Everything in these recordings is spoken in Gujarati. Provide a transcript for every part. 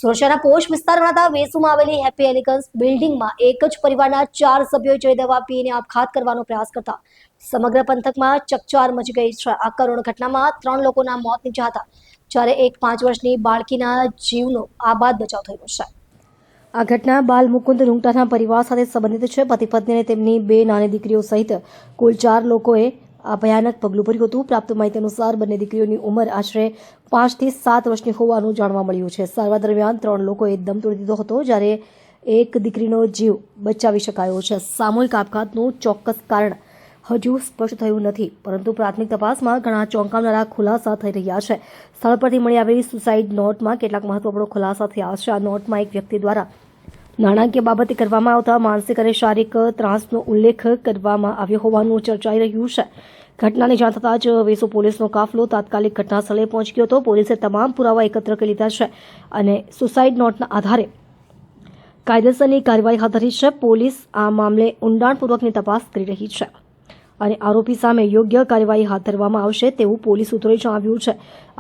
સુરતના પોશ વિસ્તારમાં હતા વેસુમાં આવેલી હેપી એલિગન્સ બિલ્ડિંગમાં એક જ પરિવારના 4 સભ્યોએ જઈ દવા પીને આપઘાત કરવાનો પ્રયાસ કરતા સમગ્ર પંથકમાં ચકચાર મચી ગઈ છે। આ કરુણ ઘટનામાં 3 લોકોના મોત નીપજ્યા હતા, જ્યારે એક 5 વર્ષની બાળકીના જીવનો આબાદ બચાવ થયો છે। આ ઘટના બાલ મુકુંદ રૂંગટાના પરિવાર સાથે સંબંધિત છે। પતિ પત્ની અને તેમની 2 નાની દીકરીઓ સહિત કુલ 4 લોકોએ આ ભયાનક પગલું ભર્યું હતું। પ્રાપ્ત માહિતી અનુસાર બંને દીકરીઓની ઉંમર આશરે 5 થી 7 વર્ષની હોવાનું જાણવા મળ્યું છે। સારવાર દરમિયાન 3 લોકોએ દમ તોડી દીધો હતો, જ્યારે એક દીકરીનો જીવ બચાવી શકાયો છે। સામૂહિક આપઘાતનું ચોક્કસ કારણ હજુ સ્પષ્ટ થયું નથી, પરંતુ પ્રાથમિક તપાસમાં ઘણા ચોંકાવનારા ખુલાસા થઈ રહ્યા છે। સ્થળ પરથી મળી આવેલી સુસાઇડ નોટમાં કેટલાક મહત્વપૂર્ણ ખુલાસા થયા છે। આ નોટમાં એક વ્યક્તિ દ્વારા નાણાકીય બાબતે કરવામાં આવતા માનસિક અને શારીરિક ત્રાસનો ઉલ્લેખ કરવામાં આવ્યો હોવાનું ચર્ચાઈ રહ્યું છે। ઘટનાની જાણ થતાં જ વેસુ પોલીસનો કાફલો તાત્કાલિક ઘટના સ્થળે પહોંચી ગયો હતો। પોલીસે તમામ પુરાવા એકત્ર કરી લીધા છે અને સુસાઇડ નોટના આધારે કાયદેસરની કાર્યવાહી હાથ ધરી છે। પોલીસ આ મામલે ઊંડાણપૂર્વકની તપાસ કરી રહી છે અને આરોપી સામે યોગ્ય કાર્યવાહી હાથ ધરવામાં આવશે તેવું પોલીસ સૂત્રોએ જણાવ્યું છે।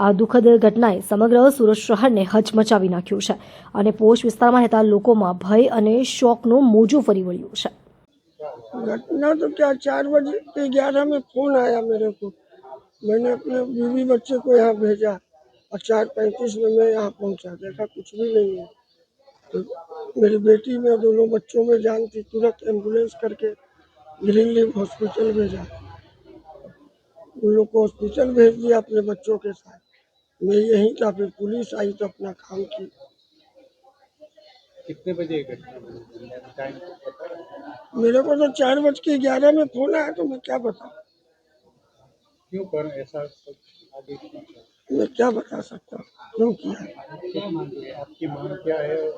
આ દુઃખદ ઘટનાએ સમગ્ર સુરત શહેરને હચમચાવી નાખ્યું છે અને પોશ વિસ્તારમાં રહેતા લોકોમાં ભય અને શોકનું મોજું ફરી વળ્યું છે। घटना तो क्या 4:11 में फोन आया मेरे को। मैंने अपने बीवी बच्चे को यहाँ भेजा और 4:35 में मैं यहाँ पहुँचा। देखा कुछ भी नहीं है। तो मेरी बेटी में दोनों बच्चों में जान थी, तुरंत एम्बुलेंस करके ग्रीन लीफ हॉस्पिटल भेजा। उन लोग को हॉस्पिटल भेज दिया अपने बच्चों के साथ। मैं यहीं था, फिर पुलिस आई तो अपना काम की। कितने बजे ये घटना बनी? टाइम पता है? मेरे को तो 4:11 में फोन आया, तो मैं क्या बताऊँ, क्यों कर ऐसा सब आगे क्यों कर? मैं क्या बता सकता हूँ क्यों किया। क्या मानते हैं? आपकी मांग क्या है और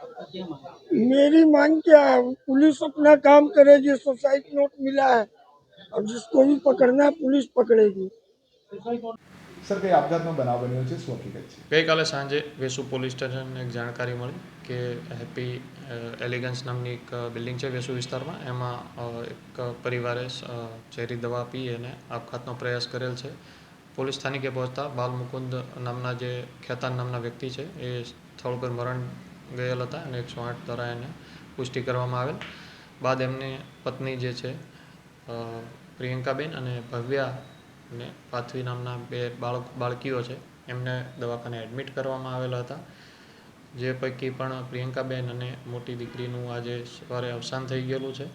आपका क्या मांग है? मेरी मांग क्या है, पुलिस अपना काम करेगी। सोसाइट नोट मिला है और जिसको भी पकड़ना है पुलिस पकड़ेगी। સર કઈ આપઘાતનો બનાવ બન્યો છે, શું હકીકત છે? ગઈકાલે સાંજે વેસુ પોલીસ સ્ટેશનને એક જાણકારી મળી કે હેપી એલિગન્સ નામની એક બિલ્ડિંગ છે વેસુ વિસ્તારમાં, એમાં એક પરિવારે ઝેરી દવા પી અને આપઘાતનો પ્રયાસ કરેલ છે। પોલીસ સ્થાનિકે પહોંચતા બાલ મુકુંદ નામના જે ખેતાન નામના વ્યક્તિ છે એ સ્થળ પર મરણ ગયેલ હતા અને 108 દ્વારા એને પુષ્ટિ કરવામાં આવેલ। બાદ એમની પત્ની જે છે પ્રિયંકાબેન અને ભવ્યા અને પાથવી નામના 2 બાળકીઓ છે, એમને દવાખાને એડમિટ કરવામાં આવેલા હતા, જે પૈકી પણ પ્રિયંકાબેન અને મોટી દીકરીનું આજે સવારે અવસાન થઈ ગયેલું છે।